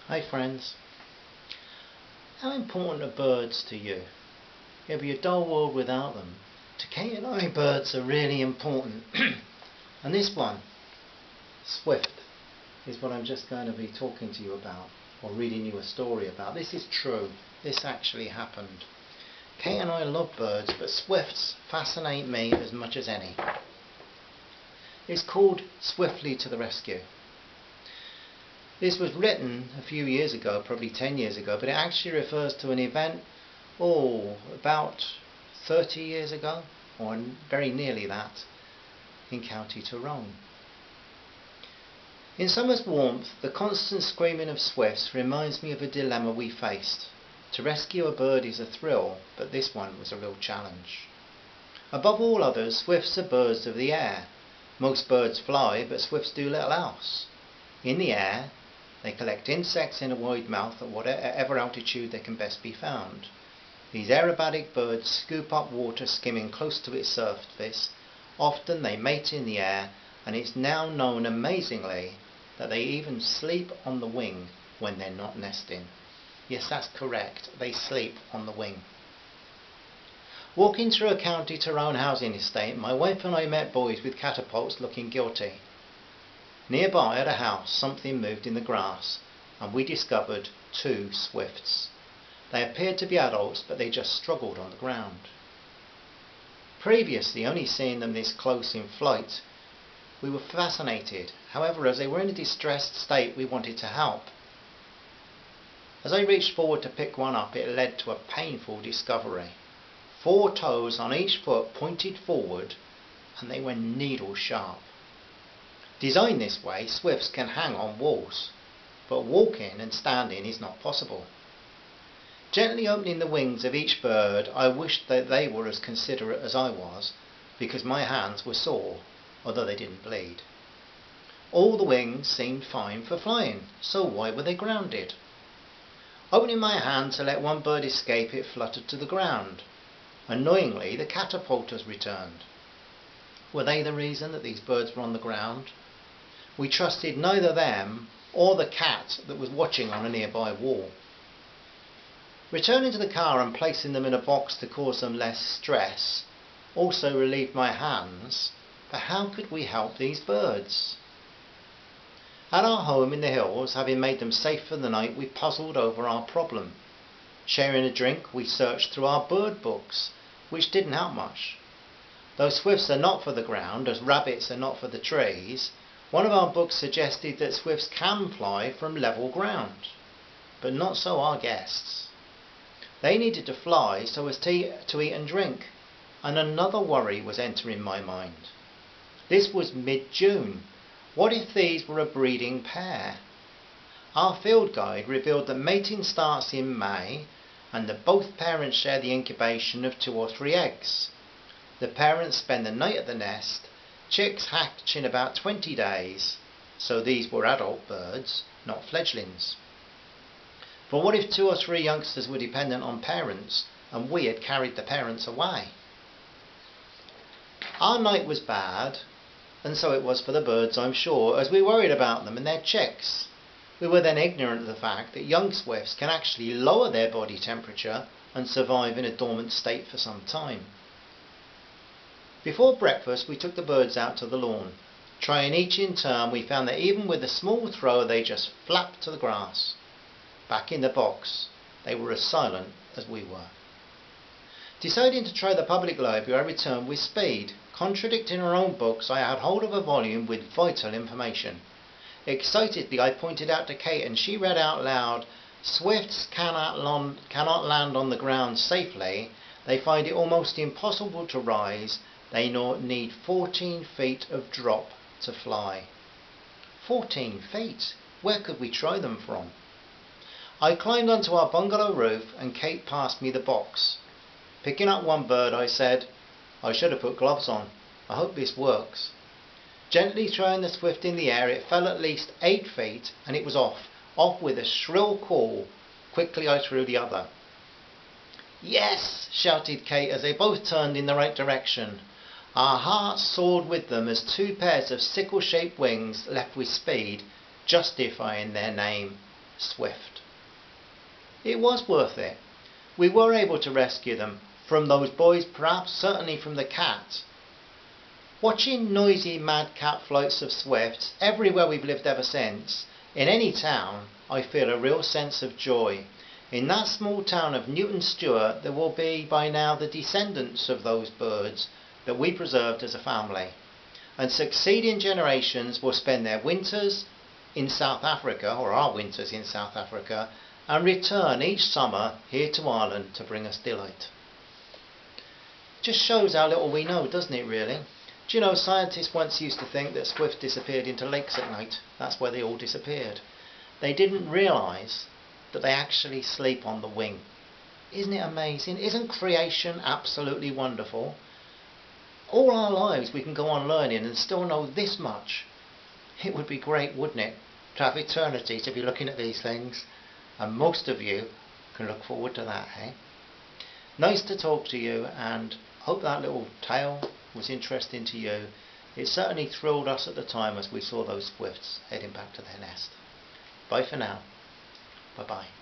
Hi friends. How important are birds to you? It'd be a dull world without them. To Kate and I, birds are really important. And this one, Swift, is what I'm just going to be talking to you about, or reading you a story about. This is true. This actually happened. Kate and I love birds, but swifts fascinate me as much as any. It's called Swiftly to the Rescue. This was written a few years ago, probably 10 years ago, but it actually refers to an event, about 30 years ago, or very nearly that, in County Tyrone. In summer's warmth, the constant screaming of swifts reminds me of a dilemma we faced. To rescue a bird is a thrill, but this one was a real challenge. Above all others, swifts are birds of the air. Most birds fly, but swifts do little else. In the air, they collect insects in a wide mouth at whatever altitude they can best be found. These aerobatic birds scoop up water skimming close to its surface. Often they mate in the air, and it's now known amazingly that they even sleep on the wing when they're not nesting. Yes, that's correct, they sleep on the wing. Walking through a County Tyrone housing estate, my wife and I met boys with catapults looking guilty. Nearby at a house, something moved in the grass, and we discovered 2 swifts. They appeared to be adults, but they just struggled on the ground. Previously, only seeing them this close in flight, we were fascinated. However, as they were in a distressed state, we wanted to help. As I reached forward to pick one up, it led to a painful discovery. 4 toes on each foot pointed forward, and they were needle sharp. Designed this way, swifts can hang on walls, but walking and standing is not possible. Gently opening the wings of each bird, I wished that they were as considerate as I was, because my hands were sore, although they didn't bleed. All the wings seemed fine for flying, so why were they grounded? Opening my hand to let one bird escape, it fluttered to the ground. Annoyingly, the catapulters returned. Were they the reason that these birds were on the ground? We trusted neither them or the cat that was watching on a nearby wall. Returning to the car and placing them in a box to cause them less stress also relieved my hands, but how could we help these birds? At our home in the hills, having made them safe for the night, we puzzled over our problem. Sharing a drink, we searched through our bird books, which didn't help much. Though swifts are not for the ground, as rabbits are not for the trees, one of our books suggested that swifts can fly from level ground, but not so our guests. They needed to fly so as to eat and drink, and another worry was entering my mind. This was mid-June. What if these were a breeding pair? Our field guide revealed that mating starts in May, and that both parents share the incubation of 2 or 3 eggs. The parents spend the night at the nest. Chicks hatch in about 20 days, so these were adult birds, not fledglings. But what if 2 or 3 youngsters were dependent on parents, and we had carried the parents away? Our night was bad, and so it was for the birds, I'm sure, as we worried about them and their chicks. We were then ignorant of the fact that young swifts can actually lower their body temperature and survive in a dormant state for some time. Before breakfast, we took the birds out to the lawn. Trying each in turn, we found that even with a small throw, they just flapped to the grass. Back in the box, they were as silent as we were. Deciding to try the public library, I returned with speed. Contradicting our own books, I had hold of a volume with vital information. Excitedly, I pointed out to Kate, and she read out loud, "Swifts cannot land on the ground safely. They find it almost impossible to rise. They need 14 feet of drop to fly." 14 feet? Where could we try them from? I climbed onto our bungalow roof, and Kate passed me the box. Picking up one bird, I said, "I should have put gloves on. I hope this works." Gently throwing the swift in the air, it fell at least 8 feet, and it was off with a shrill call. Quickly I threw the other. "Yes!" shouted Kate as they both turned in the right direction. Our hearts soared with them as 2 pairs of sickle-shaped wings left with speed, justifying their name. swift. It was worth it. We were able to rescue them from those boys, perhaps certainly from the cat. Watching noisy madcap flights of swifts everywhere we've lived ever since, in any town, I feel a real sense of joy. In that small town of Newton Stewart, there will be by now the descendants of those birds that we preserved as a family. And succeeding generations will spend their winters in South Africa, or our winters in South Africa, and return each summer here to Ireland to bring us delight. Just shows how little we know, doesn't it really? Do you know, scientists once used to think that swifts disappeared into lakes at night. That's where they all disappeared. They didn't realise that they actually sleep on the wing. Isn't it amazing? Isn't creation absolutely wonderful? All our lives we can go on learning and still know this much. It would be great, wouldn't it, to have eternity to be looking at these things. And most of you can look forward to that, eh? Nice to talk to you, and hope that little tale was interesting to you. It certainly thrilled us at the time as we saw those swifts heading back to their nest. Bye for now. Bye bye.